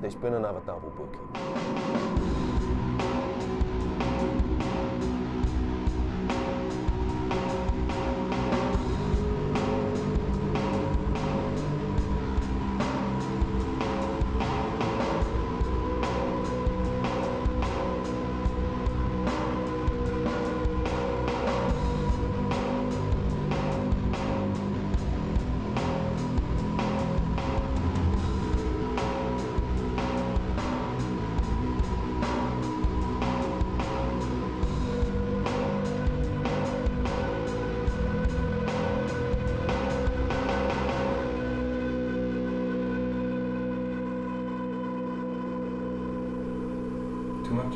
there's been another double booking. Too much?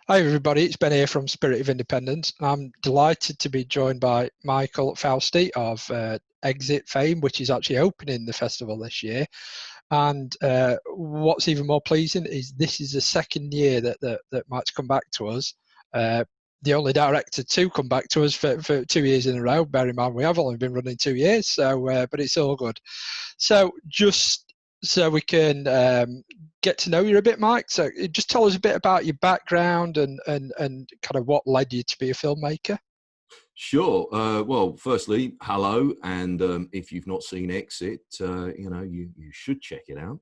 Hi everybody, it's Ben here from Spirit of Independence. I'm delighted to be joined by Michael Fausti of Exit fame, which is actually opening the festival this year. And what's even more pleasing is this is the second year that Mike's come back to us. The only director to come back to us for 2 years in a row. Bear in mind, we have only been running 2 years, so but it's all good. So just so we can get to know you a bit, Mike. So just tell us a bit about your background and kind of what led you to be a filmmaker. Sure. Well, firstly, hello, and if you've not seen Exit, you should check it out.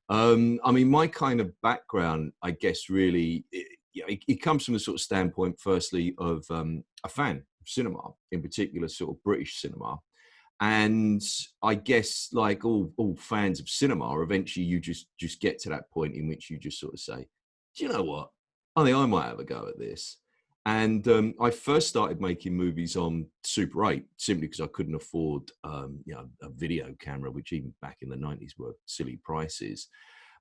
I mean, my kind of background, I guess, really, it comes from the sort of standpoint, firstly, of a fan of cinema, in particular, sort of British cinema. And I guess, like all fans of cinema, eventually you just get to that point in which you just sort of say, do you know what? I think I might have a go at this. And I first started making movies on Super 8 simply because I couldn't afford, a video camera, which even back in the 90s were silly prices.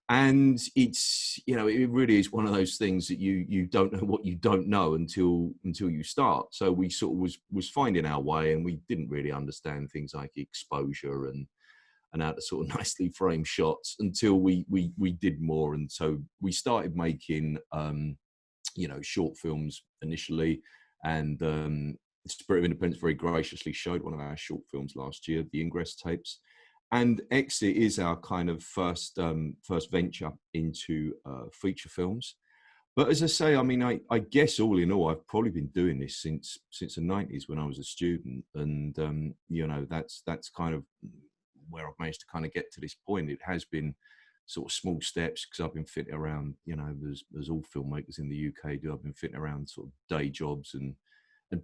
And it's, it really is one of those things that you don't know what you don't know until you start. So we sort of was finding our way, and we didn't really understand things like exposure and how to sort of nicely frame shots until we did more. And so we started making, short films initially. And Spirit of Independence very graciously showed one of our short films last year, the Ingress tapes. And Exit is our kind of first venture into feature films. But as I say, I mean, I guess all in all, I've probably been doing this since the 90s when I was a student. And, that's kind of where I've managed to kind of get to this point. It has been sort of small steps because I've been fitting around, there's all filmmakers in the UK do. I've been fitting around sort of day jobs and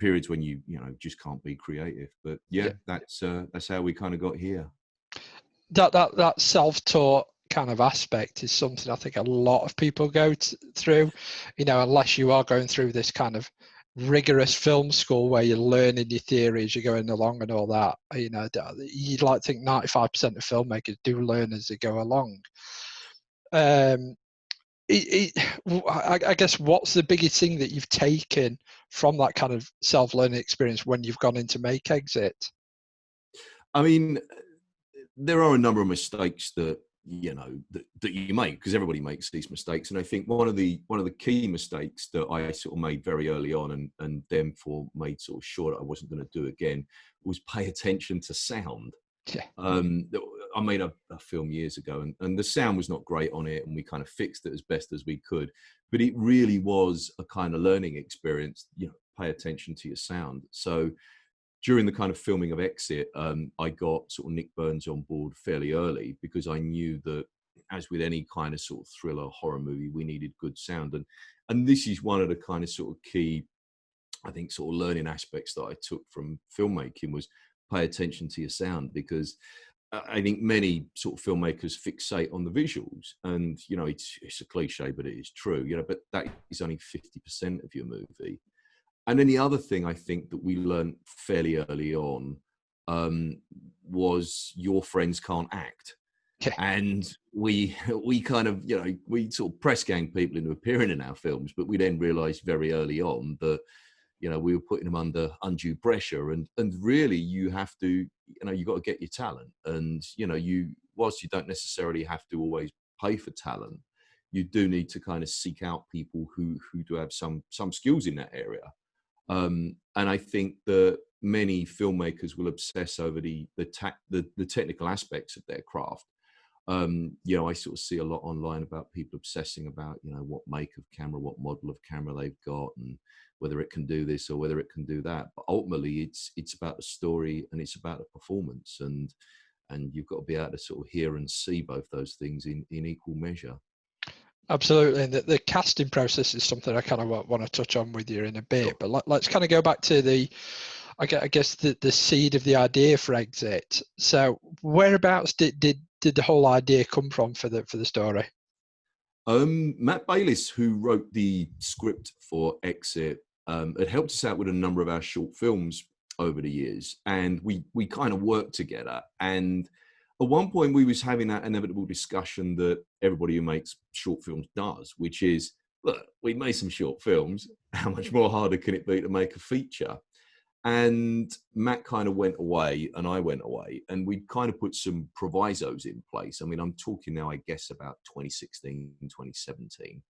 periods when you just can't be creative. But yeah. That's how we kind of got here. That self-taught kind of aspect is something I think a lot of people go through, unless you are going through this kind of rigorous film school where you're learning your theory as you're going along and all that. You'd like to think 95% of filmmakers do learn as they go along. I guess what's the biggest thing that you've taken from that kind of self-learning experience when you've gone in to make Exit? I mean, there are a number of mistakes that you make, because everybody makes these mistakes. And I think one of the key mistakes that I sort of made very early on and therefore made sort of sure that I wasn't going to do again was pay attention to sound. Yeah. I made a film years ago and the sound was not great on it, and we kind of fixed it as best as we could, but it really was a kind of learning experience. Pay attention to your sound. So during the kind of filming of Exit, I got sort of Nick Burns on board fairly early because I knew that, as with any kind of sort of thriller horror movie, we needed good sound. And this is one of the kind of sort of key, I think, sort of learning aspects that I took from filmmaking was pay attention to your sound, because I think many sort of filmmakers fixate on the visuals, and, you know, it's a cliche, but it is true, you know, but that is only 50% of your movie. And then the other thing I think that we learned fairly early on was your friends can't act. Okay. And we kind of, you know, we sort of press gang people into appearing in our films, but we then realized very early on that, you know, we were putting them under undue pressure, and really you have to, you know, you got to get your talent. And, you know, whilst you don't necessarily have to always pay for talent, you do need to kind of seek out people who do have some skills in that area. And I think that many filmmakers will obsess over the technical aspects of their craft. You know, I sort of see a lot online about people obsessing about, you know, what make of camera, what model of camera they've got, and whether it can do this or whether it can do that. But ultimately, it's about the story and it's about the performance, and you've got to be able to sort of hear and see both those things in equal measure. Absolutely, and the casting process is something I kind of want to touch on with you in a bit. Sure. But let's kind of go back to I guess the seed of the idea for Exit. So whereabouts did the whole idea come from for the story? Matt Bayliss, who wrote the script for Exit, had helped us out with a number of our short films over the years, and we kind of worked together. And at one point we was having that inevitable discussion that everybody who makes short films does, which is, look, we made some short films. How much more harder can it be to make a feature? And Matt kind of went away and I went away, and we kind of put some provisos in place. I mean, I'm talking now, I guess, about 2016, 2017.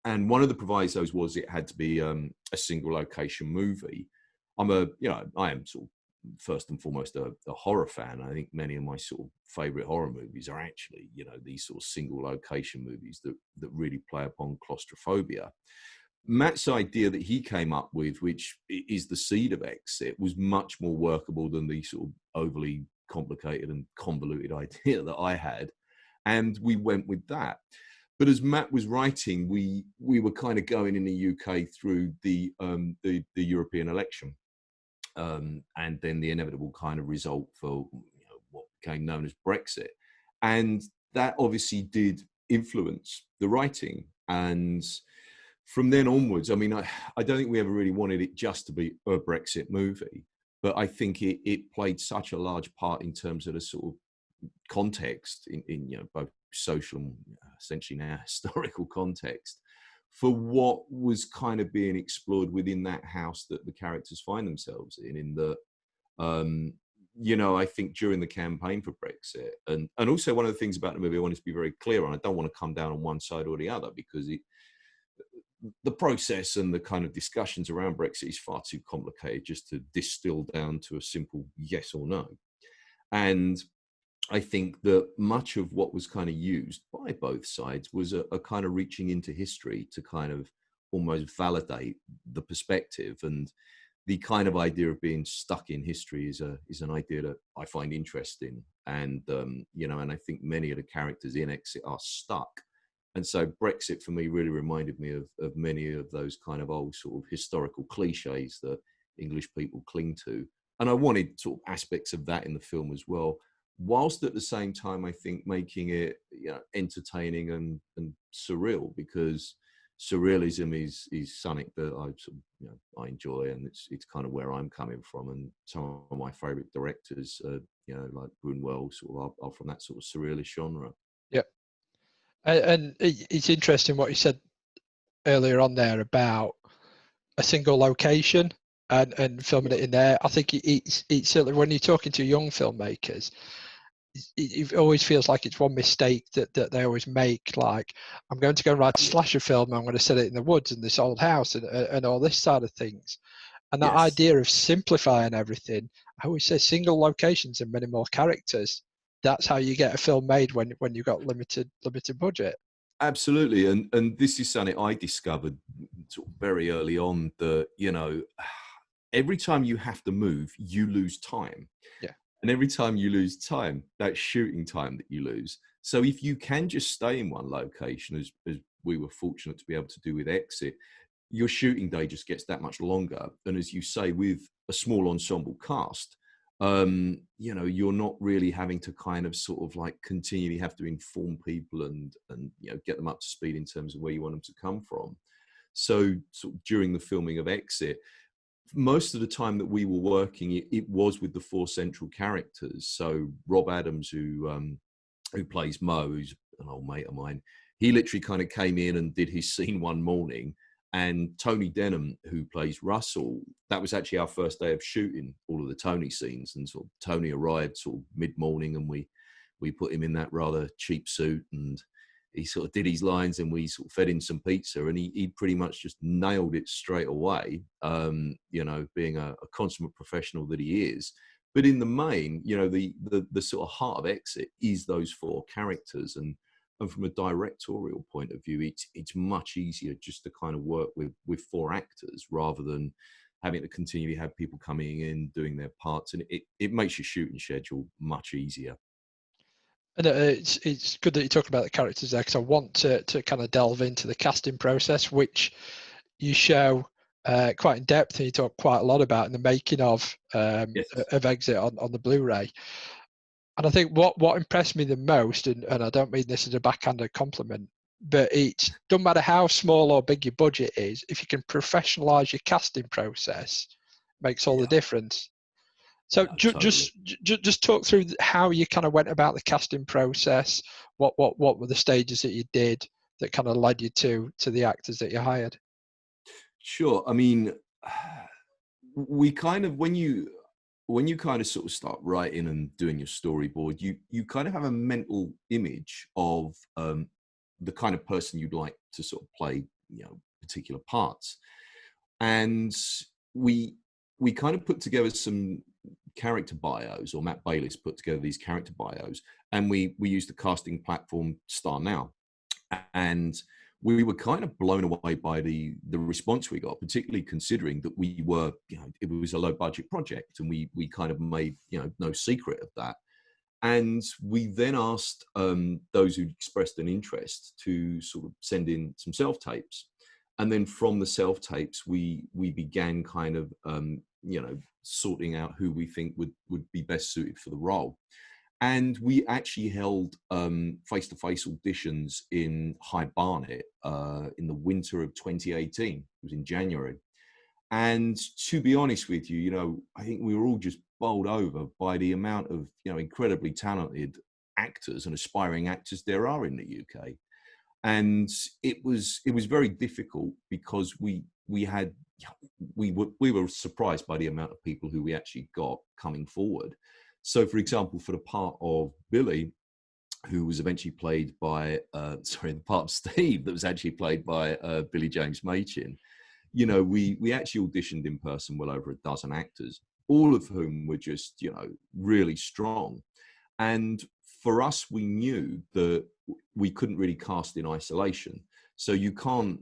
And one of the provisos was it had to be a single location movie. I am sort of first and foremost a horror fan. I think many of my sort of favorite horror movies are actually, you know, these sort of single location movies that really play upon claustrophobia. Matt's idea that he came up with, which is the seed of Exit, was much more workable than the sort of overly complicated and convoluted idea that I had. And we went with that. But as Matt was writing, we were kind of going in the UK through the European election. And then the inevitable kind of result for, you know, what became known as Brexit. And that obviously did influence the writing. And from then onwards, I mean, I don't think we ever really wanted it just to be a Brexit movie, but I think it played such a large part in terms of the sort of context in you know, both social and essentially now historical context for what was kind of being explored within that house that the characters find themselves in that, you know, I think during the campaign for Brexit, and also one of the things about the movie I wanted to be very clear on, I don't want to come down on one side or the other, because the process and the kind of discussions around Brexit is far too complicated just to distill down to a simple yes or no. And I think that much of what was kind of used by both sides was a kind of reaching into history to kind of almost validate the perspective. And the kind of idea of being stuck in history is an idea that I find interesting. And, you know, and I think many of the characters in Exit are stuck. And so Brexit for me really reminded me of many of those kind of old sort of historical cliches that English people cling to. And I wanted sort of aspects of that in the film as well, whilst at the same time, I think making it, you know, entertaining and surreal, because surrealism is something that I sort of, you know, I enjoy, and it's kind of where I'm coming from. And some of my favorite directors, you know, like Buñuel, sort of are from that sort of surrealist genre. Yeah. And it's interesting what you said earlier on there about a single location and filming it in there. I think it's certainly, when you're talking to young filmmakers, it always feels like it's one mistake that they always make. Like, I'm going to go and write a slasher film, I'm going to set it in the woods in this old house and all this side of things. And that idea of simplifying everything, I always say single locations and many more characters. That's how you get a film made when you've got limited budget. Absolutely, and this is something I discovered sort of very early on, that, you know, every time you have to move, you lose time. Yeah. And every time you lose time, that's shooting time that you lose. So if you can just stay in one location, as we were fortunate to be able to do with Exit, your shooting day just gets that much longer. And as you say, with a small ensemble cast, you know, you're not really having to kind of sort of like continually have to inform people and you know, get them up to speed in terms of where you want them to come from. So, sort of during the filming of Exit, most of the time that we were working, it was with the 4 central characters. So Rob Adams, who plays Mo, who's an old mate of mine, he literally kind of came in and did his scene one morning. And Tony Denham, who plays Russell, that was actually our first day of shooting all of the Tony scenes. And sort of Tony arrived sort of mid-morning, and we put him in that rather cheap suit, and he sort of did his lines, and we sort of fed him some pizza, and he pretty much just nailed it straight away. You know, being a consummate professional that he is. But in the main, you know, the sort of heart of Exit is those 4 characters, and from a directorial point of view, it's much easier just to kind of work with 4 actors rather than having to continually have people coming in doing their parts, and it makes your shooting schedule much easier. And it's good that you talk about the characters there, because I want to kind of delve into the casting process, which you show quite in depth, and you talk quite a lot about in the making of Yes. Exit on the Blu-ray. And I think what impressed me the most, and I don't mean this as a backhanded compliment, but it doesn't matter how small or big your budget is, if you can professionalize your casting process, makes all the difference. So Totally. just talk through how you kind of went about the casting process. What were the stages that you did that kind of led you to the actors that you hired? Sure. I mean, we kind of, when you kind of sort of start writing and doing your storyboard, you kind of have a mental image of the kind of person you'd like to sort of play, you know, particular parts. And we kind of put together some character bios, or Matt Bayliss put together these character bios, and we used the casting platform Star Now. And we were kind of blown away by the response we got, particularly considering that we were, you know, it was a low budget project, and we kind of made, you know, no secret of that. And we then asked those who expressed an interest to sort of send in some self-tapes. And then from the self-tapes, we began kind of, you know, sorting out who we think would be best suited for the role. And we actually held face-to-face auditions in High Barnet in the winter of 2018. It was in January. And to be honest with you, you know, I think we were all just bowled over by the amount of, you know, incredibly talented actors and aspiring actors there are in the UK. And it was very difficult because we were surprised by the amount of people who we actually got coming forward. So, for example, for the part of Billy, who was eventually played by, the part of Steve that was actually played by Billy James Machin, you know, we actually auditioned in person well over a dozen actors, all of whom were just, you know, really strong. And for us, we knew that we couldn't really cast in isolation. So you can't,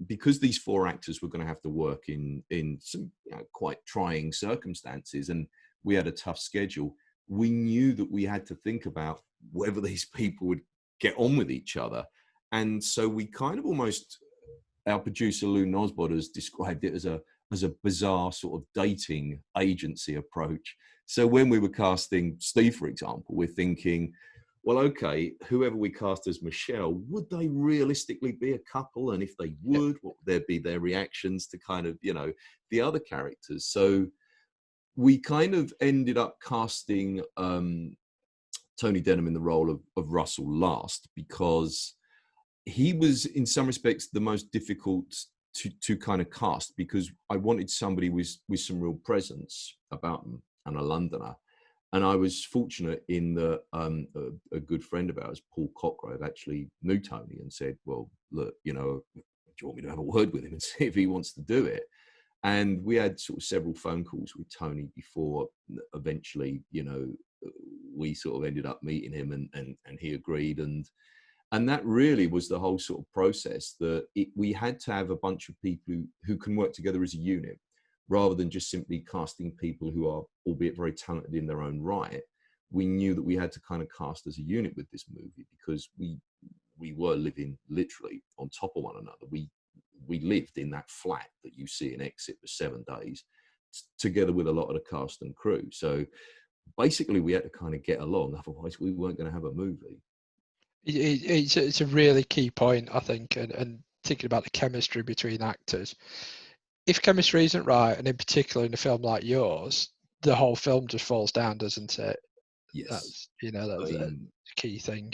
because these 4 actors were going to have to work in some, you know, quite trying circumstances, and we had a tough schedule, we knew that we had to think about whether these people would get on with each other. And so we kind of almost, our producer Lou Nosbod has described it as a bizarre sort of dating agency approach. So when we were casting Steve, for example, we're thinking, well, okay, whoever we cast as Michelle, would they realistically be a couple? And if they would, what would there be their reactions to kind of, you know, the other characters? So we kind of ended up casting Tony Denham in the role of Russell last, because he was in some respects the most difficult to kind of cast, because I wanted somebody with some real presence about them, and a Londoner. And I was fortunate in that a good friend of ours, Paul Cockrove, actually knew Tony and said, well, look, you know, do you want me to have a word with him and see if he wants to do it? And we had sort of several phone calls with Tony before eventually, you know, we sort of ended up meeting him, and he agreed. And that really was the whole sort of process, that we had to have a bunch of people who can work together as a unit. rather than just simply casting people who are, albeit very talented in their own right, we knew that we had to kind of cast as a unit with this movie, because we were living literally on top of one another. We lived in that flat that you see in Exit for 7 days, together with a lot of the cast and crew. So basically we had to kind of get along, otherwise we weren't going to have a movie. It's a really key point, I think, and thinking about the chemistry between actors. If chemistry isn't right, and in particular in a film like yours, the whole film just falls down, doesn't it? Yes. That's a key thing.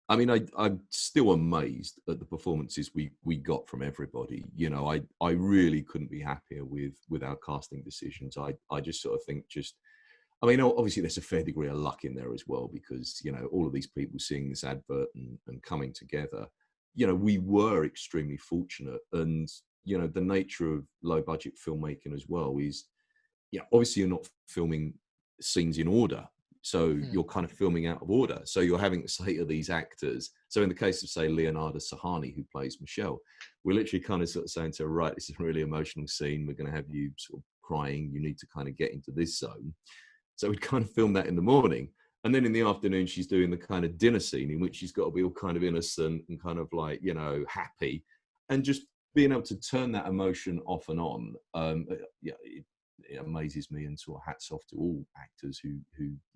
I mean, I'm still amazed at the performances we got from everybody. You know, I really couldn't be happier with our casting decisions. I just sort of think I mean, obviously there's a fair degree of luck in there as well, because, you know, all of these people seeing this advert and coming together, you know, we were extremely fortunate. And, you know, the nature of low budget filmmaking as well is, yeah, obviously you're not filming scenes in order. So you're kind of filming out of order. So you're having to say to these actors, so in the case of, say, Leonardo Sahani, who plays Michale, we're literally kind of sort of saying to her, right, this is a really emotional scene. We're going to have you sort of crying. You need to kind of get into this zone. So we'd kind of film that in the morning. And then in the afternoon, she's doing the kind of dinner scene in which she's got to be all kind of innocent and kind of like, you know, happy. And just being able to turn that emotion off and on, yeah, it amazes me, and sort of hats off to all actors who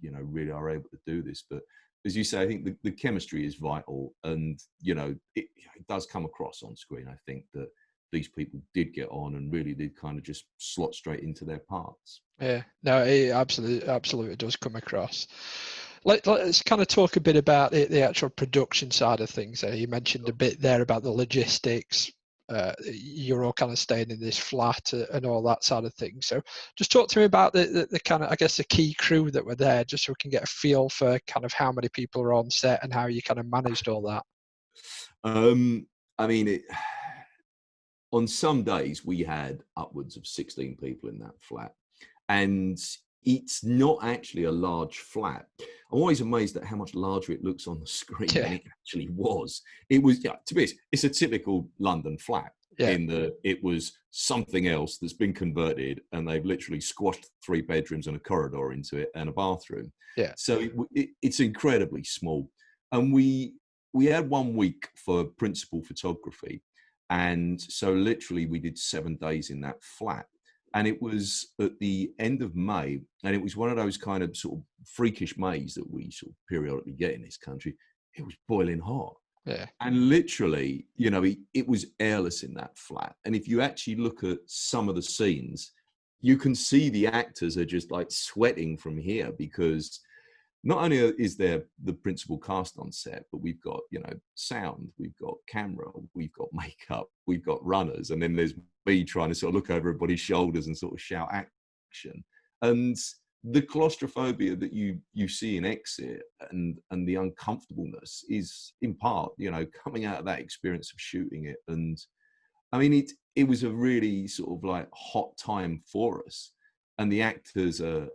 you know really are able to do this. But as you say, I think the chemistry is vital, and you know it does come across on screen. I think that these people did get on and really did kind of just slot straight into their parts. Yeah, no, it absolutely does come across. Let's kind of talk a bit about the actual production side of things. You mentioned a bit there about the logistics. You're all kind of staying in this flat and all that side of things. So just talk to me about the kind of, I guess, the key crew that were there, just so we can get a feel for kind of how many people are on set and how you kind of managed all that. I mean, on some days we had upwards of 16 people in that flat, and it's not actually a large flat. I'm always amazed at how much larger it looks on the screen than it actually was. It was, yeah, to be honest, it's a typical London flat in that it was something else that's been converted, and they've literally squashed 3 bedrooms and a corridor into it and a bathroom. Yeah. So it's incredibly small. And we had 1 week for principal photography. And so literally we did 7 days in that flat. And it was at the end of May, and it was one of those kind of sort of freakish Mays that we sort of periodically get in this country. It was boiling hot. Yeah. And literally, you know, it was airless in that flat. And if you actually look at some of the scenes, you can see the actors are just like sweating from here, because not only is there the principal cast on set, but we've got, you know, sound, we've got camera, we've got makeup, we've got runners, and then there's me trying to sort of look over everybody's shoulders and sort of shout action. And the claustrophobia that you see in Exit and the uncomfortableness is in part, you know, coming out of that experience of shooting it. And I mean, it was a really sort of like hot time for us. And the actors are,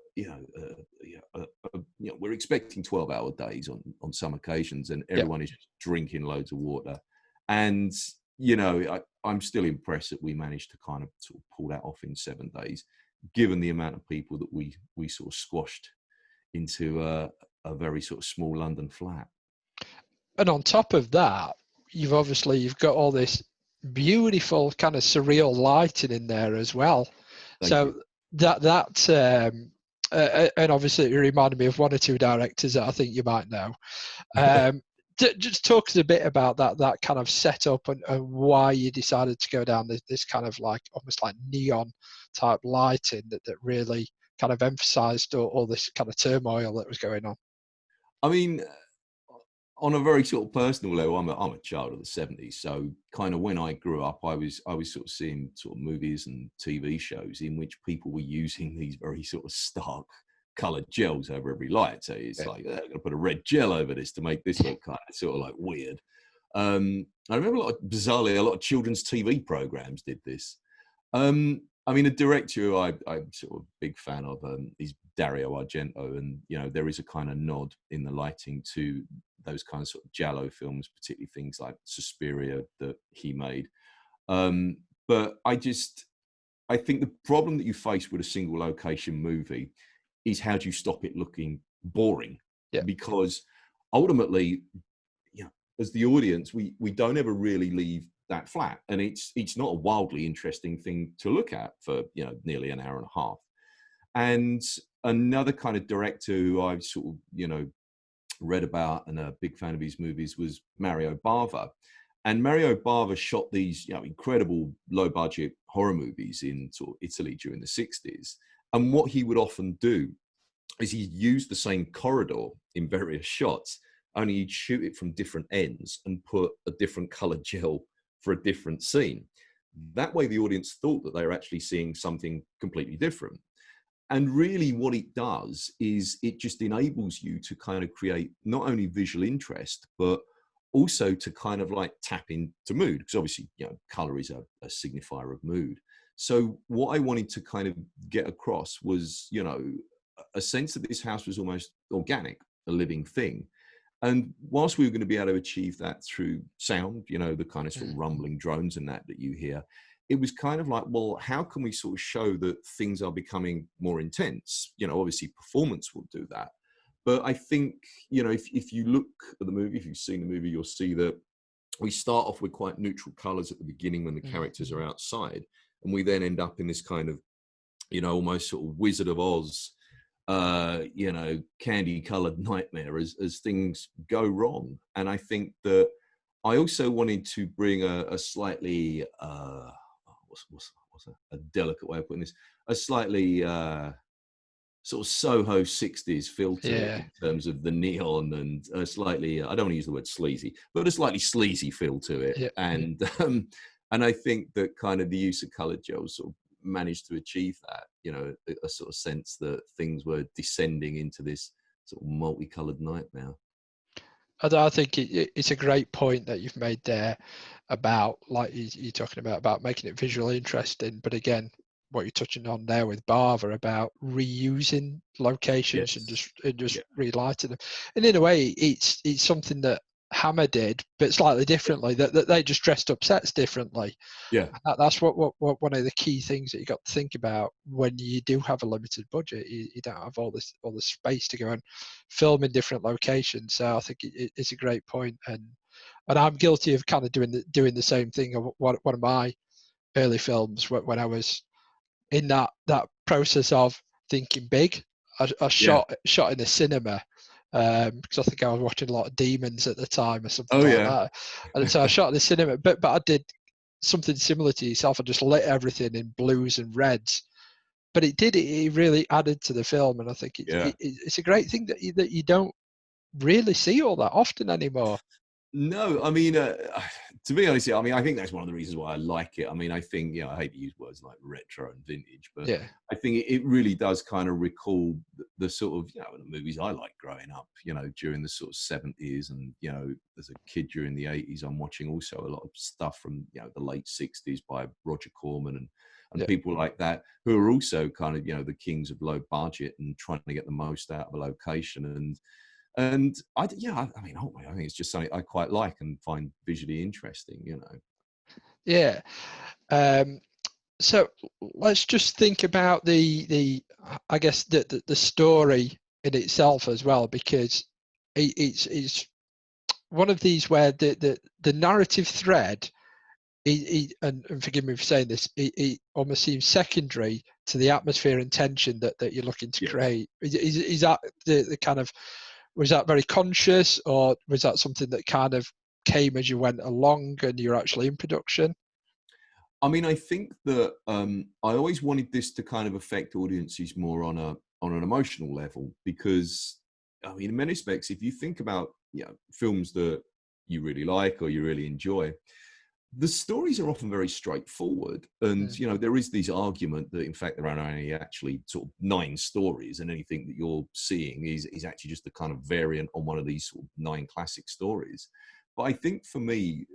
we're expecting 12-hour days on some occasions, and everyone is just drinking loads of water. And, you know, I'm still impressed that we managed to kind of sort of pull that off in 7 days, given the amount of people that we sort of squashed into a very sort of small London flat. And on top of that, you've got all this beautiful kind of surreal lighting in there as well. Thank you. And obviously it reminded me of 1 or 2 directors that I think you might know. Just talk a bit about that kind of setup and why you decided to go down this kind of like almost like neon type lighting that really kind of emphasized all this kind of turmoil that was going on. I mean, on a very sort of personal level, I'm a child of the 70s. So kind of when I grew up, I was sort of seeing sort of movies and TV shows in which people were using these very sort of stark coloured gels over every light. So it's like, they're going to put a red gel over this to make this look kind of sort of like weird. I remember bizarrely, a lot of children's TV programs did this. I mean, a director who I'm sort of a big fan of is Dario Argento, and you know there is a kind of nod in the lighting to those kind of sort of giallo films, particularly things like Suspiria that he made. But I I think the problem that you face with a single location movie is how do you stop it looking boring? Yeah. Because ultimately, you know, as the audience, we don't ever really leave that flat, and it's not a wildly interesting thing to look at for, you know, nearly an hour and a half. And another kind of director who I've sort of, you know, read about and a big fan of his movies was Mario Bava. And Mario Bava shot these, you know, incredible low budget horror movies in sort of Italy during the 60s. And what he would often do is he'd use the same corridor in various shots, only he'd shoot it from different ends and put a different colored gel for a different scene. That way the audience thought that they were actually seeing something completely different. And really what it does is it just enables you to kind of create not only visual interest, but also to kind of like tap into mood, because obviously, you know, color is a signifier of mood. So what I wanted to kind of get across was, you know, a sense that this house was almost organic, a living thing. And whilst we were going to be able to achieve that through sound, you know, the kind of sort of rumbling drones and that you hear, it was kind of like, well, how can we sort of show that things are becoming more intense? You know, obviously performance will do that. But I think, you know, if you look at the movie, if you've seen the movie, you'll see that we start off with quite neutral colors at the beginning when the characters are outside. And we then end up in this kind of, you know, almost sort of Wizard of Oz, you know, candy colored nightmare as things go wrong. And I think that I also wanted to bring a slightly, what's a delicate way of putting this, a slightly sort of Soho 60s feel to it in terms of the neon and a slightly, I don't want to use the word sleazy, but a slightly sleazy feel to it. And I think that kind of the use of colored gels sort of managed to achieve that, you know, a sort of sense that things were descending into this sort of multicolored nightmare. I think it's a great point that you've made there about, like you're talking about making it visually interesting. But again, what you're touching on there with Bava about reusing locations and just relighting them. And in a way, it's something that Hammer did, but slightly differently. That they just dressed up sets differently. Yeah, that's what one of the key things that you got to think about when you do have a limited budget. You don't have all the space to go and film in different locations. So I think it's a great point, and I'm guilty of kind of doing the same thing. One of my early films when I was in that process of thinking big, I shot in the cinema. Because I think I was watching a lot of Demons at the time or something that. And so I shot in the cinema, but I did something similar to yourself. I just lit everything in blues and reds, but it really added to the film. And I think it's a great thing that you don't really see all that often anymore. No, I mean, to be honest, I mean, I think that's one of the reasons why I like it. I mean, I think, you know, I hate to use words like retro and vintage, but I think it really does kind of recall the sort of, you know, the movies I liked growing up, you know, during the sort of 70s. And, you know, as a kid during the 80s, I'm watching also a lot of stuff from, you know, the late 60s by Roger Corman and people like that, who are also kind of, you know, the kings of low budget and trying to get the most out of a location. And I mean, ultimately, I think it's just something I quite like and find visually interesting, you know. Yeah. So let's just think about the I guess the story in itself as well, because it's one of these where the narrative thread, and forgive me for saying this, it almost seems secondary to the atmosphere and tension that you're looking to create. Is that the kind of, was that very conscious, or was that something that kind of came as you went along and you're actually in production? I mean, I think that I always wanted this to kind of affect audiences more on an emotional level, because I mean, in many respects, if you think about, you know, films that you really like or you really enjoy, the stories are often very straightforward. And, you know, there is this argument that in fact there are only actually sort of 9 stories, and anything that you're seeing is actually just a kind of variant on one of these sort of 9 classic stories. But I think for me,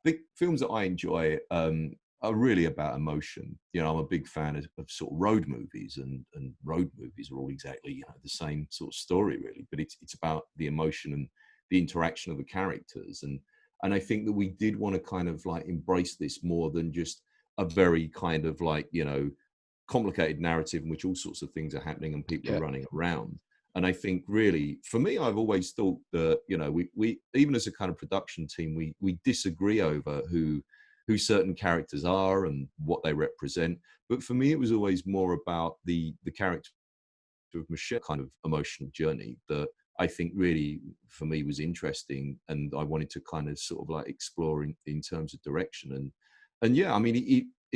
big films that I enjoy are really about emotion. You know, I'm a big fan of sort of road movies, and road movies are all exactly, you know, the same sort of story really, but it's about the emotion and the interaction of the characters. And I think that we did want to kind of like embrace this more than just a very kind of like, you know, complicated narrative in which all sorts of things are happening and people Yeah. are running around. And I think really, for me, I've always thought that, you know, we even as a kind of production team, we disagree over who certain characters are and what they represent. But for me, it was always more about the character of Michale kind of emotional journey that I think really for me was interesting, and I wanted to kind of sort of like explore in terms of direction. And yeah, I mean,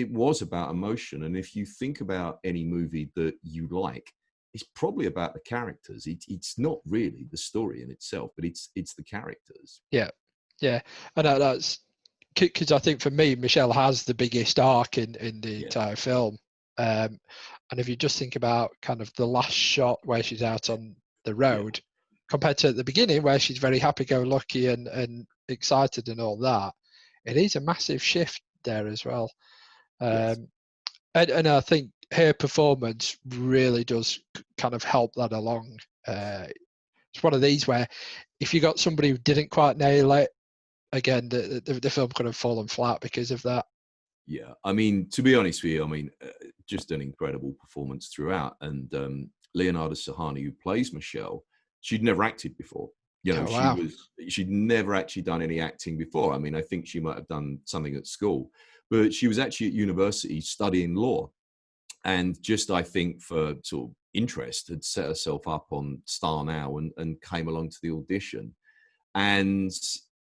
it was about emotion. And if you think about any movie that you like, it's probably about the characters. It's not really the story in itself, but it's the characters. Yeah, yeah, and that's because I think for me, Michale has the biggest arc in the entire film. And if you just think about kind of the last shot where she's out on the road, compared to at the beginning where she's very happy-go-lucky and excited and all that, it is a massive shift there as well. And I think her performance really does kind of help that along. It's one of these where if you got somebody who didn't quite nail it, again, the film could have fallen flat because of that. Yeah, I mean, to be honest with you, I mean, just an incredible performance throughout. And Leonardo Sahani, who plays Michale, she'd never acted before. You know, she'd never actually done any acting before. I mean, I think she might have done something at school, but she was actually at university studying law. And just, I think, for sort of interest, had set herself up on Star Now and came along to the audition. And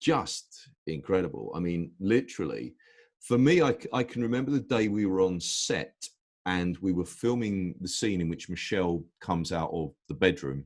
just incredible. I mean, literally, for me, I can remember the day we were on set and we were filming the scene in which Michale comes out of the bedroom,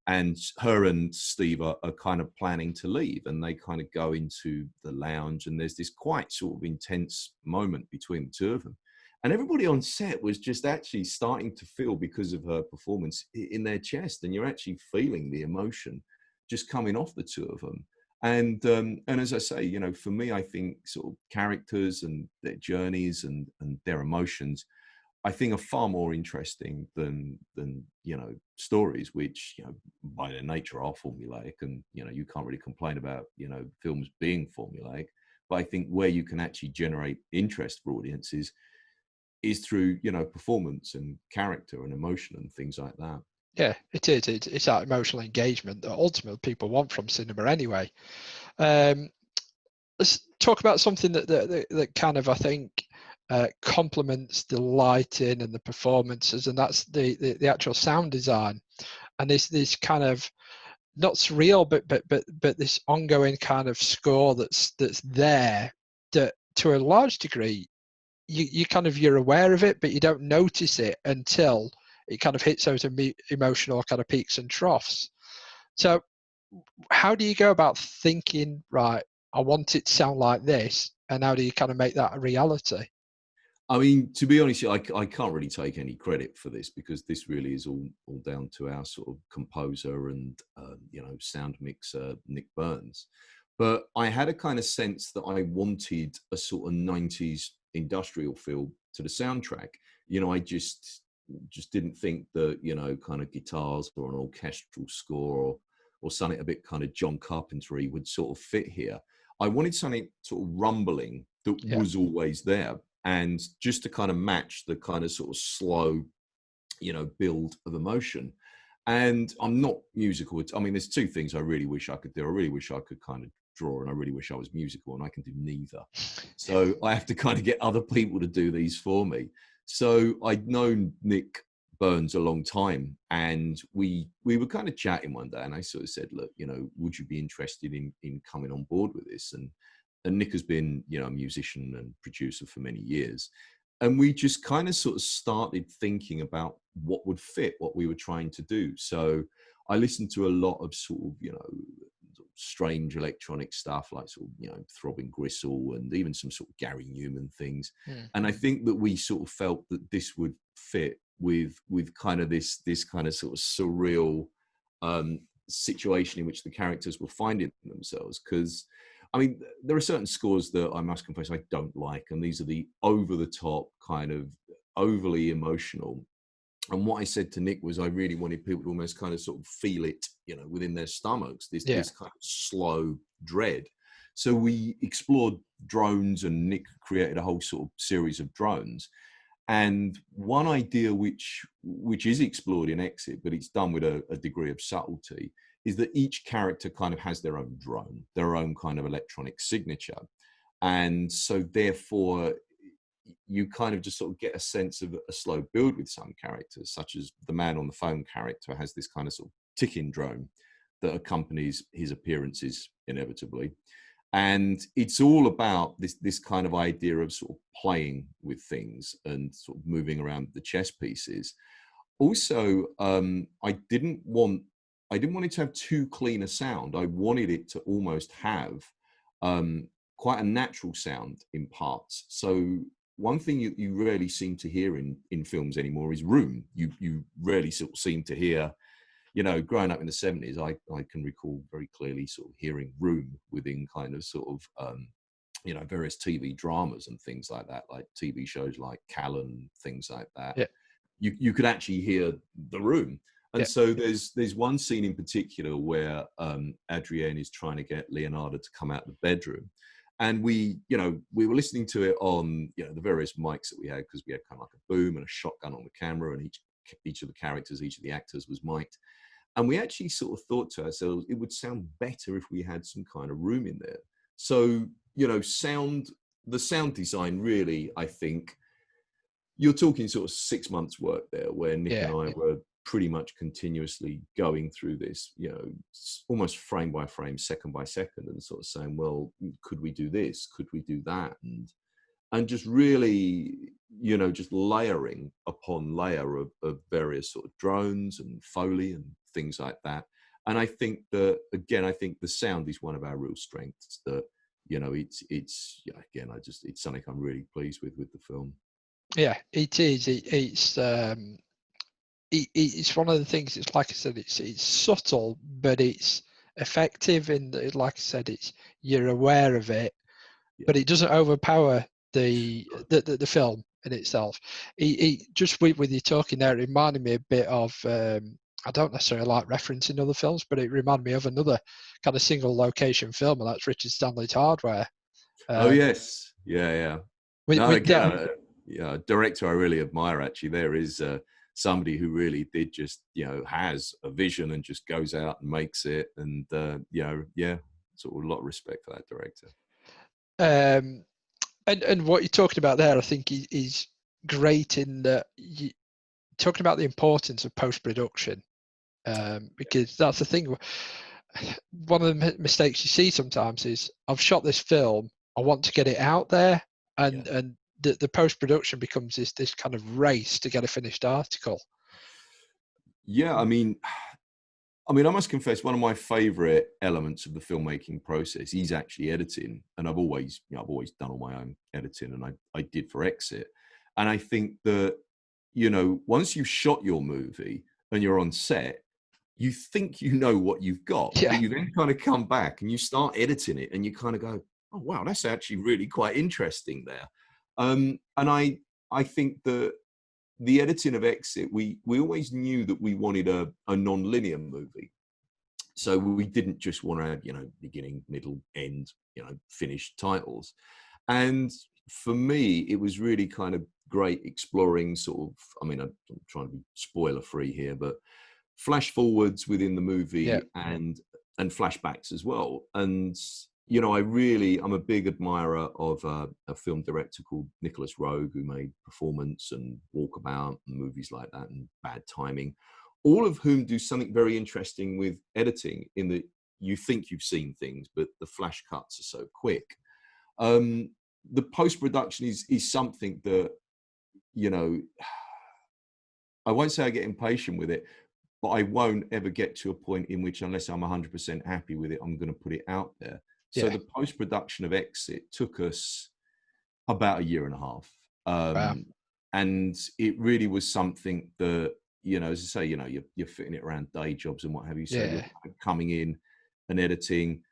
and her and Steve are kind of planning to leave, and they kind of go into the lounge, and there's this quite sort of intense moment between the two of them. And everybody on set was just actually starting to feel, because of her performance, in their chest, and you're actually feeling the emotion just coming off the two of them. And as I say, you know, for me, I think sort of characters and their journeys and their emotions, I think, are far more interesting than you know, stories, which, you know, by their nature are formulaic, and you know, you can't really complain about, you know, films being formulaic. But I think where you can actually generate interest for audiences is through, you know, performance and character and emotion and things like that. Yeah, it is. It's that emotional engagement that ultimately people want from cinema anyway. Let's talk about something that kind of, I think, complements the lighting and the performances, and that's the actual sound design. And this kind of not surreal, but this ongoing kind of score that's there, that to a large degree you're aware of it, but you don't notice it until it kind of hits those emotional kind of peaks and troughs. So how do you go about thinking, right, I want it to sound like this, and how do you kind of make that a reality? I mean, to be honest, I can't really take any credit for this, because this really is all down to our sort of composer and you know, sound mixer, Nick Burns. But I had a kind of sense that I wanted a sort of 90s industrial feel to the soundtrack. You know, I just didn't think that, you know, kind of guitars or an orchestral score or something a bit kind of John Carpenter-y would sort of fit here. I wanted something sort of rumbling that was always there, and just to kind of match the kind of sort of slow, you know, build of emotion. And I'm not musical. I mean, there's two things I really wish I could do. I really wish I could kind of draw, and I really wish I was musical, and I can do neither. So I have to kind of get other people to do these for me. So I'd known Nick Burns a long time, and we were kind of chatting one day, and I sort of said, look, you know, would you be interested in coming on board with this? And Nick has been, you know, a musician and producer for many years. And we just kind of sort of started thinking about what would fit what we were trying to do. So I listened to a lot of sort of, you know, strange electronic stuff, like sort of, you know, Throbbing Gristle, and even some sort of Gary Newman things. And I think that we sort of felt that this would fit with kind of this kind of sort of surreal situation in which the characters were finding themselves. Because I mean, there are certain scores that I must confess I don't like, and these are the over-the-top, kind of overly emotional. And what I said to Nick was I really wanted people to almost kind of sort of feel it, you know, within their stomachs, this kind of slow dread. So we explored drones, and Nick created a whole sort of series of drones. And one idea which is explored in Exit, but it's done with a degree of subtlety, is that each character kind of has their own drone, their own kind of electronic signature. And so therefore, you kind of just sort of get a sense of a slow build with some characters, such as the man on the phone character has this kind of sort of ticking drone that accompanies his appearances inevitably. And it's all about this kind of idea of sort of playing with things and sort of moving around the chess pieces. Also, I didn't want it to have too clean a sound. I wanted it to almost have quite a natural sound in parts. So one thing you rarely seem to hear in films anymore is room. You rarely sort of seem to hear, you know, growing up in the 70s, I can recall very clearly sort of hearing room within kind of sort of, you know, various TV dramas and things like that, like TV shows like Callan, things like that. Yeah. You could actually hear the room. And Yeah. so there's one scene in particular where Adrienne is trying to get Leonardo to come out of the bedroom. And we were listening to it on, you know, the various mics that we had, because we had kind of like a boom and a shotgun on the camera, and each of the characters, each of the actors was mic'd. And we actually sort of thought to ourselves, it would sound better if we had some kind of room in there. So, you know, the sound design really, I think, you're talking sort of 6 months work there, where Nick and I were pretty much continuously going through this, you know, almost frame by frame, second by second, and sort of saying, well, could we do this? Could we do that? And just really, you know, just layering upon layer of various sort of drones and Foley and things like that. And I think that, again, I think the sound is one of our real strengths, that, you know, it's something I'm really pleased with the film. Yeah, it is. It's one of the things. It's like I said, it's subtle, but it's effective. Like I said, you're aware of it, but it doesn't overpower the film in itself. Just with you talking there, it reminded me a bit of. I don't necessarily like referencing other films, but it reminded me of another kind of single location film, and that's Richard Stanley's Hardware. Oh yes, yeah. No, again, a director I really admire. Actually, there is somebody who really did just, you know, has a vision and just goes out and makes it, and you know, yeah, sort of a lot of respect for that director. And what you're talking about there, I think, is great in that you talking about the importance of post-production, because that's the thing. One of the mistakes you see sometimes is, I've shot this film, I want to get it out there, and the post-production becomes this kind of race to get a finished article. Yeah, I mean, I must confess, one of my favorite elements of the filmmaking process is actually editing. And I've always done all my own editing, and I did for Exit. And I think that, you know, once you've shot your movie and you're on set, you think you know what you've got. Yeah. But you then kind of come back and you start editing it, and you kind of go, oh, wow, that's actually really quite interesting there. And I think that the editing of Exit, we always knew that we wanted a non-linear movie. So we didn't just want to have, you know, beginning, middle, end, you know, finished titles. And for me, it was really kind of great exploring sort of, I mean, I'm trying to be spoiler free here, but flash forwards within the movie and flashbacks as well. And, you know, I'm a big admirer of a film director called Nicholas Roeg, who made Performance and Walkabout and movies like that, and Bad Timing, all of whom do something very interesting with editing, in that you think you've seen things, but the flash cuts are so quick. The post-production is something that, you know, I won't say I get impatient with it, but I won't ever get to a point in which, unless I'm 100% happy with it, I'm going to put it out there. So the post-production of Exit took us about a year and a half. Wow. And it really was something that, you know, as I say, you know, you're fitting it around day jobs and what have you. So you're coming in and editing,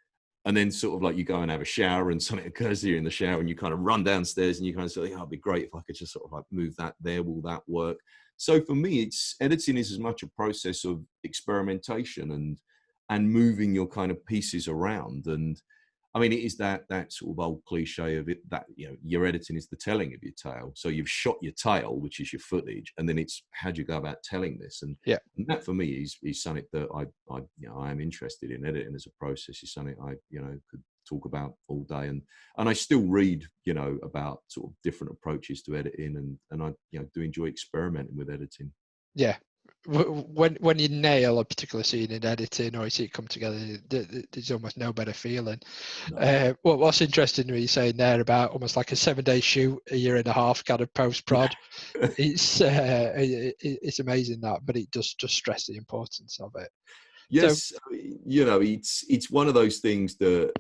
and then sort of like you go and have a shower and something occurs to you in the shower, and you kind of run downstairs and you kind of say, oh, it'd be great if I could just sort of like move that there. Will that work? So for me, editing is as much a process of experimentation and moving your kind of pieces around. And I mean, it is that sort of old cliche of it that, you know, your editing is the telling of your tale. So you've shot your tale, which is your footage, and then it's how do you go about telling this? And, Yeah. and that for me is something that I am interested in. Editing as a process is something I, you know, could talk about all day, and I still read, you know, about sort of different approaches to editing, and I, you know, do enjoy experimenting with editing. Yeah. When you nail a particular scene in editing or you see it come together, there's almost no better feeling. No. What's interesting what you're saying there about almost like a 7-day shoot, a year and a half kind of post prod. It's amazing that, but it does just stress the importance of it. Yes, you know, it's one of those things that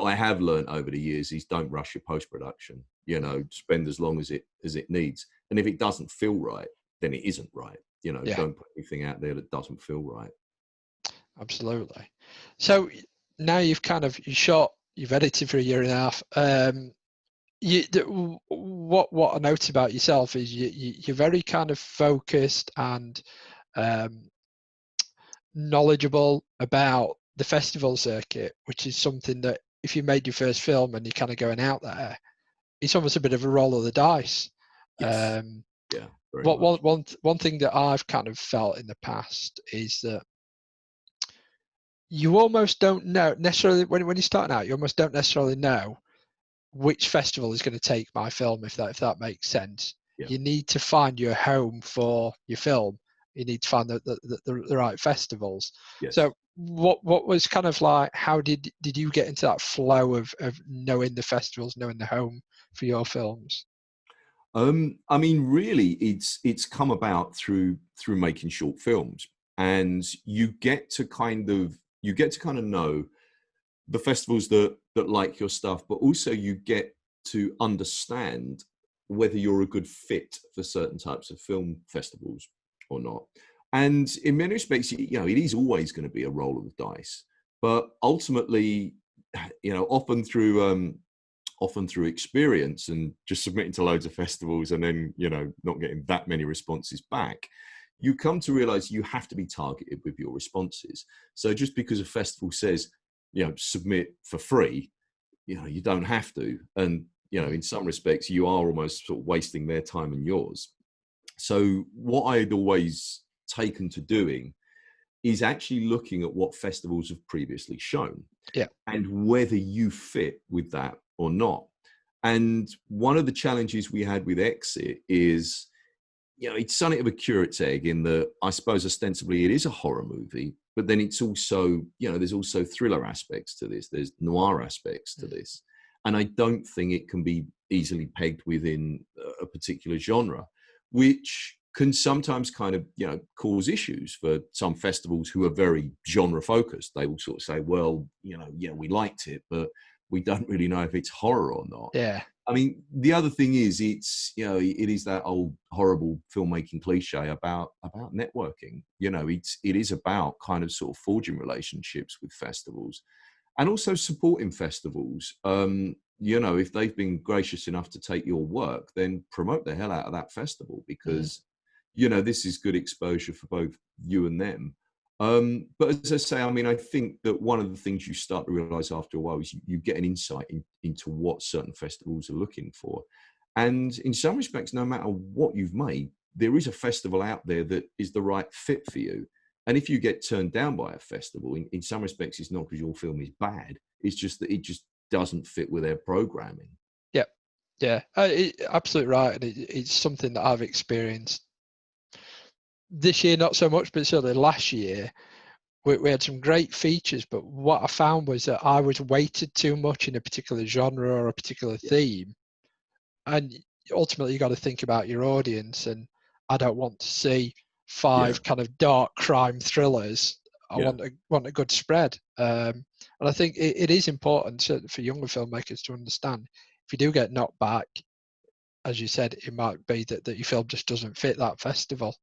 I have learned over the years is don't rush your post production. You know, spend as long as it needs, and if it doesn't feel right, then it isn't right. You know, Yeah. don't put anything out there that doesn't feel right. Absolutely. So now you've shot, you've edited for a year and a half. What I notice about yourself is you're very kind of focused and knowledgeable about the festival circuit, which is something that if you made your first film and you're kind of going out there, it's almost a bit of a roll of the dice. Yes. Yeah. Very much. One thing that I've kind of felt in the past is that you almost don't know necessarily when you're starting out, you almost don't necessarily know which festival is going to take my film, if that makes sense. Yeah. You need to find your home for your film. You need to find the right festivals. Yes. So what was kind of like, how did you get into that flow of knowing the festivals, knowing the home for your films? I mean, really, it's come about through making short films, and you get to kind of know the festivals that like your stuff, but also you get to understand whether you're a good fit for certain types of film festivals or not. And in many respects, you know, it is always going to be a roll of the dice, but ultimately, you know, often through experience and just submitting to loads of festivals and then, you know, not getting that many responses back, you come to realize you have to be targeted with your responses. So just because a festival says, you know, submit for free, you know, you don't have to. And, you know, in some respects, you are almost sort of wasting their time and yours. So what I'd always taken to doing is actually looking at what festivals have previously shown, yeah, and whether you fit with that or not. And one of the challenges we had with Exit is, you know, it's something of a curate's egg in that I suppose ostensibly it is a horror movie, but then it's also, you know, there's also thriller aspects to this. There's noir aspects to this. And I don't think it can be easily pegged within a particular genre, which can sometimes kind of, you know, cause issues for some festivals who are very genre focused. They will sort of say, well, you know, yeah, we liked it, but we don't really know if it's horror or not. Yeah. I mean, the other thing is, it's, you know, it is that old horrible filmmaking cliche about networking. You know, it is about kind of sort of forging relationships with festivals, and also supporting festivals. You know, if they've been gracious enough to take your work, then promote the hell out of that festival, because, you know, this is good exposure for both you and them. But as I say, I mean, I think that one of the things you start to realize after a while is you get an insight into what certain festivals are looking for. And in some respects, no matter what you've made, there is a festival out there that is the right fit for you. And if you get turned down by a festival, in some respects, it's not because your film is bad. It's just that it just doesn't fit with their programming. Yeah. Yeah. Absolutely right. And it's something that I've experienced this year, not so much, but certainly last year. We had some great features, but what I found was that I was weighted too much in a particular genre or a particular theme. And ultimately, you got to think about your audience. And I don't want to see 5 kind of dark crime thrillers. I want a good spread. And I think it is important for younger filmmakers to understand, if you do get knocked back, as you said, it might be that your film just doesn't fit that festival.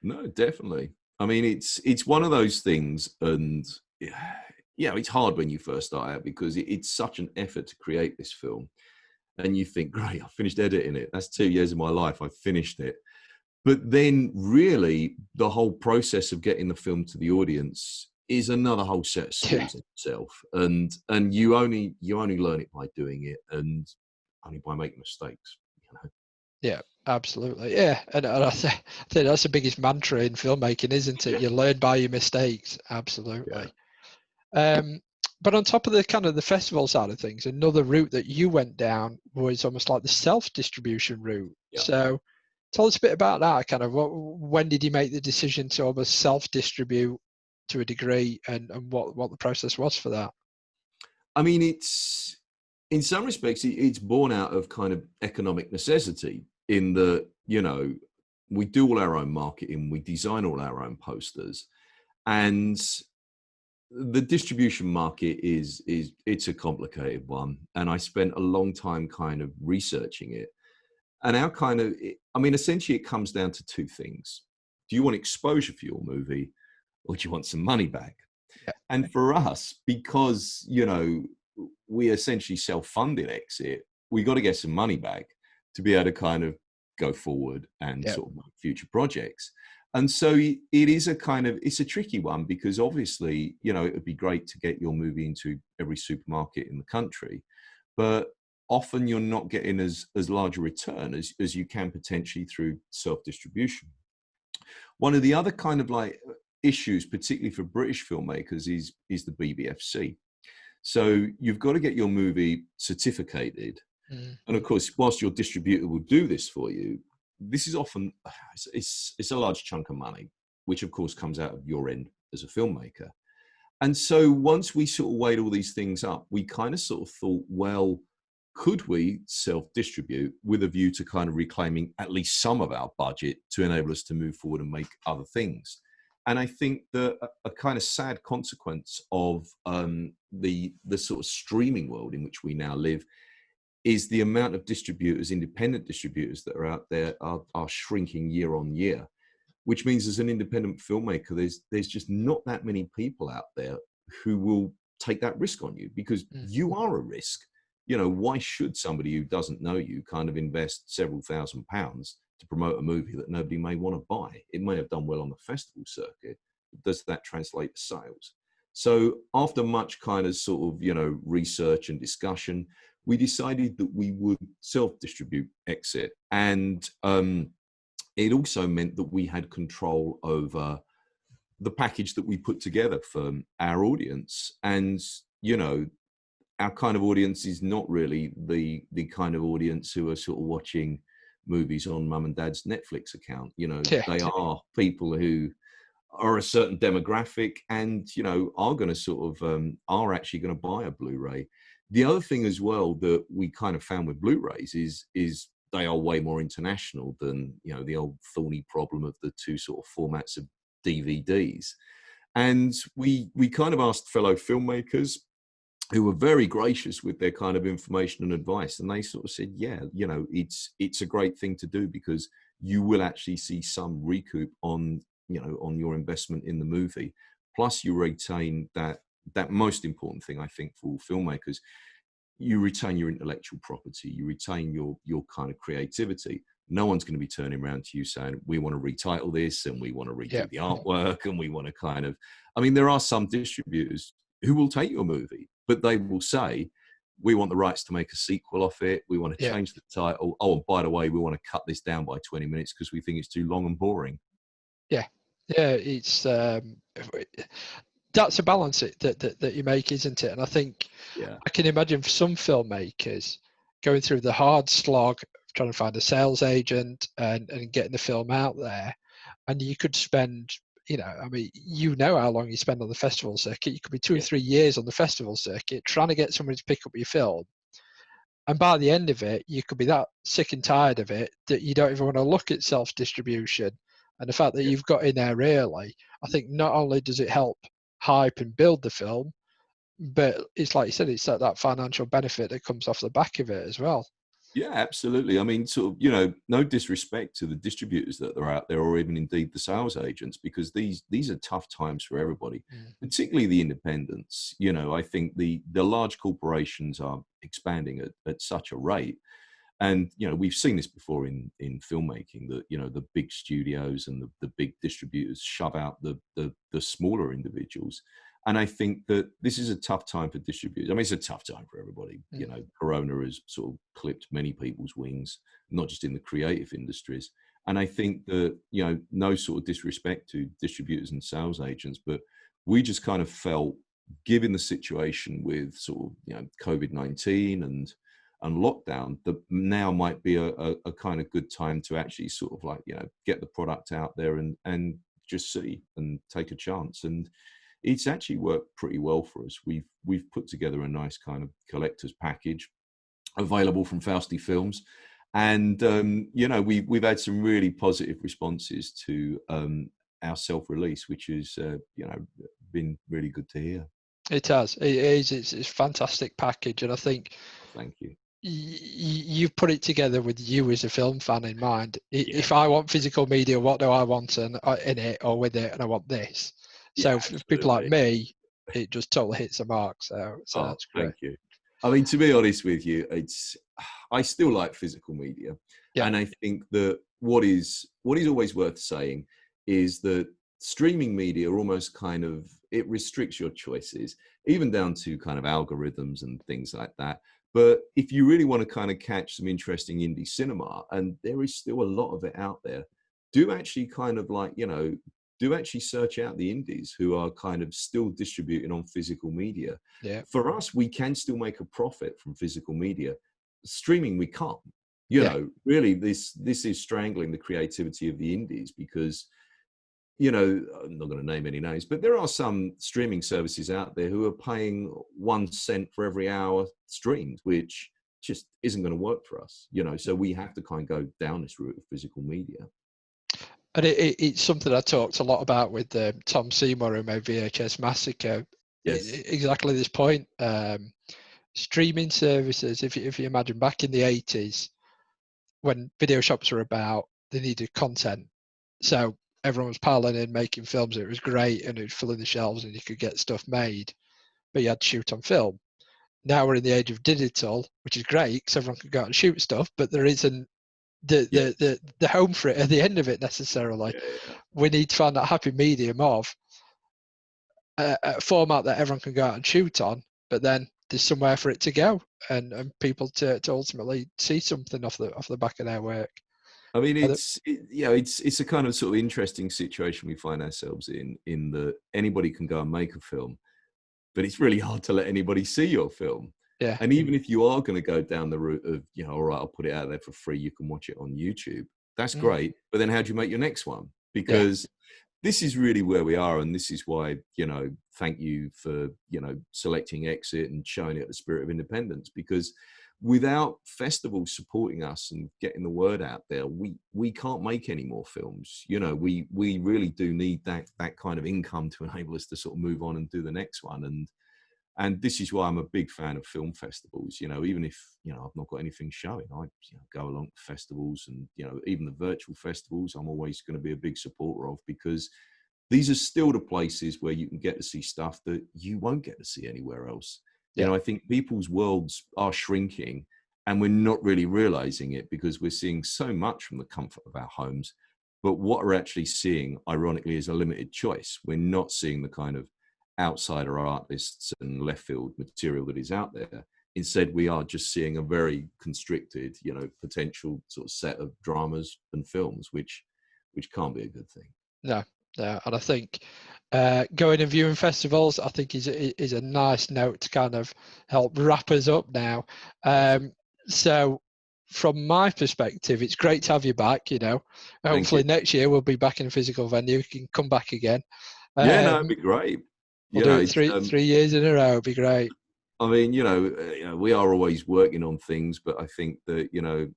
No, definitely. I mean, it's one of those things, and yeah, it's hard when you first start out because it's such an effort to create this film, and you think, great, I finished editing it. That's 2 years of my life. I finished it. But then, really, the whole process of getting the film to the audience is another whole set of skills in itself, and you only learn it by doing it, and only by making mistakes. You know? Yeah, absolutely. Yeah, and I think that's the biggest mantra in filmmaking, isn't it? You learn by your mistakes. Absolutely. But on top of the kind of the festival side of things, another route that you went down was almost like the self-distribution route. Yeah. So tell us a bit about that. Kind of when did you make the decision to almost self-distribute to a degree, and what the process was for that? I mean, it's in some respects it's born out of kind of economic necessity, in that, you know, we do all our own marketing, we design all our own posters, and the distribution market it's a complicated one, and I spent a long time kind of researching it. And our kind of, I mean, essentially it comes down to two things. Do you want exposure for your movie, or do you want some money back? Yeah. And for us, because, you know, we essentially self-funded Exit, we got to get some money back to be able to kind of go forward and Yeah. sort of make future projects. And so it is a kind of, it's a tricky one, because obviously, you know, it would be great to get your movie into every supermarket in the country, but often you're not getting as large a return as you can potentially through self-distribution. One of the other kind of like issues, particularly for British filmmakers, is the BBFC. So you've got to get your movie certificated. And of course, whilst your distributor will do this for you, this is often, it's a large chunk of money, which of course comes out of your end as a filmmaker. And so once we sort of weighed all these things up, we kind of sort of thought, well, could we self-distribute with a view to kind of reclaiming at least some of our budget to enable us to move forward and make other things? And I think that a kind of sad consequence of the sort of streaming world in which we now live is the amount of distributors, independent distributors that are out there are shrinking year on year, which means as an independent filmmaker, there's just not that many people out there who will take that risk on you, because you are a risk. You know, why should somebody who doesn't know you kind of invest several £1,000s to promote a movie that nobody may want to buy? It may have done well on the festival circuit, but does that translate to sales? So after much kind of sort of, you know, research and discussion, we decided that we would self-distribute Exit. And it also meant that we had control over the package that we put together for our audience. And, you know, our kind of audience is not really the kind of audience who are sort of watching movies on mum and dad's Netflix account. You know, they are people who are a certain demographic and, you know, are going to sort of, are actually going to buy a Blu-ray. The other thing as well that we kind of found with Blu-rays is they are way more international than, you know, the old thorny problem of the two sort of formats of DVDs. And we kind of asked fellow filmmakers, who were very gracious with their kind of information and advice. And they sort of said, yeah, you know, it's a great thing to do, because you will actually see some recoup on, you know, on your investment in the movie. Plus you retain that most important thing, I think, for all filmmakers, you retain your intellectual property, you retain your kind of creativity. No one's going to be turning around to you saying, we want to retitle this and we want to redo the artwork and we want to kind of, I mean, there are some distributors who will take your movie, but they will say, we want the rights to make a sequel off it. We want to change the title. Oh, and by the way, we want to cut this down by 20 minutes because we think it's too long and boring. Yeah. It's that's a balance that you make, isn't it? And I think I can imagine for some filmmakers going through the hard slog of trying to find a sales agent and getting the film out there, and you could spend, you know, I mean, you know how long you spend on the festival circuit. You could be 2 or 3 years on the festival circuit trying to get somebody to pick up your film. And by the end of it, you could be that sick and tired of it that you don't even want to look at self-distribution. And the fact that you've got in there early, I think not only does it help hype and build the film, but it's like you said, it's that financial benefit that comes off the back of it as well. Yeah, absolutely. I mean, sort of, you know, no disrespect to the distributors that are out there, or even indeed the sales agents, because these are tough times for everybody, particularly the independents. You know, I think the large corporations are expanding at such a rate. And, you know, we've seen this before in filmmaking, that, you know, the big studios and the big distributors shove out the smaller individuals. And I think that this is a tough time for distributors. I mean, it's a tough time for everybody. You know, Corona has sort of clipped many people's wings, not just in the creative industries. And I think that, you know, no sort of disrespect to distributors and sales agents, but we just kind of felt, given the situation with sort of, you know, COVID-19 and lockdown, that now might be a kind of good time to actually sort of like, you know, get the product out there and just see and take a chance. And it's actually worked pretty well for us. We've put together a nice kind of collector's package available from Fausti Films. And, you know, we've had some really positive responses to our self-release, which is, you know, been really good to hear. It has. It is. It's a fantastic package. And I think, thank you, you've put it together with you as a film fan in mind. If I want physical media, what do I want in it or with it? And I want this. So for people like me, it just totally hits the mark. So that's great. Thank you. I mean, to be honest with you, I still like physical media. Yeah. And I think that what is always worth saying is that streaming media almost kind of, it restricts your choices, even down to kind of algorithms and things like that. But if you really want to kind of catch some interesting indie cinema, and there is still a lot of it out there, do actually kind of like, you know, do actually search out the indies who are kind of still distributing on physical media. Yeah. For us, we can still make a profit from physical media. Streaming, we can't. You know, really, this is strangling the creativity of the indies, because, you know, I'm not going to name any names, but there are some streaming services out there who are paying 1 cent for every hour streamed, which just isn't going to work for us, you know. So we have to kind of go down this route of physical media. And it's something I talked a lot about with Tom Seymour, who made VHS Massacre. Yes. Exactly this point. Streaming services, if you imagine back in the 80s, when video shops were about, they needed content. So everyone was piling in, making films. It was great, and it was filling the shelves, and you could get stuff made, but you had to shoot on film. Now we're in the age of digital, which is great because everyone can go out and shoot stuff, but there isn't the home for it at the end of it necessarily. We need to find that happy medium of a format that everyone can go out and shoot on, but then there's somewhere for it to go and people to ultimately see something off the back of their work. I mean, it's a kind of sort of interesting situation we find ourselves in that anybody can go and make a film, but it's really hard to let anybody see your film. Yeah. And even if you are going to go down the route of, you know, all right, I'll put it out there for free, you can watch it on YouTube. That's great. But then how do you make your next one? Because this is really where we are. And this is why, you know, thank you for, you know, selecting Exit and showing it the Spirit of Independence, because without festivals supporting us and getting the word out there, we can't make any more films. You know, we really do need that kind of income to enable us to sort of move on and do the next one. And this is why I'm a big fan of film festivals. You know, even if, you know, I've not got anything showing, I go along to festivals, and, you know, even the virtual festivals, I'm always going to be a big supporter of, because these are still the places where you can get to see stuff that you won't get to see anywhere else. You know, I think people's worlds are shrinking, and we're not really realizing it because we're seeing so much from the comfort of our homes. But what we're actually seeing, ironically, is a limited choice. We're not seeing the kind of outsider artists and left field material that is out there. Instead, we are just seeing a very constricted, you know, potential sort of set of dramas and films, which can't be a good thing. No. And I think going and viewing festivals, I think is a nice note to kind of help wrap us up now. So from my perspective, it's great to have you back. You know, hopefully next year we'll be back in a physical venue. You can come back again. That'd be great. We'll do it 3 years in a row. It'd be great. I mean, you know, we are always working on things, but I think that, you know,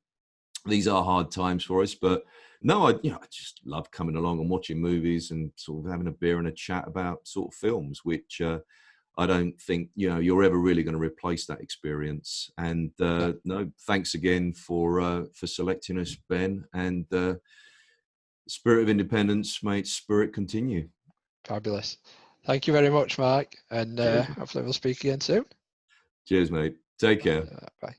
these are hard times for us. But no, I just love coming along and watching movies and sort of having a beer and a chat about sort of films, which I don't think, you know, you're ever really going to replace that experience. And no, thanks again for selecting us, Ben. And Spirit of Independence, mate, spirit continue. Fabulous. Thank you very much, Mike. And hopefully we'll speak again soon. Cheers, mate. Take care. Bye.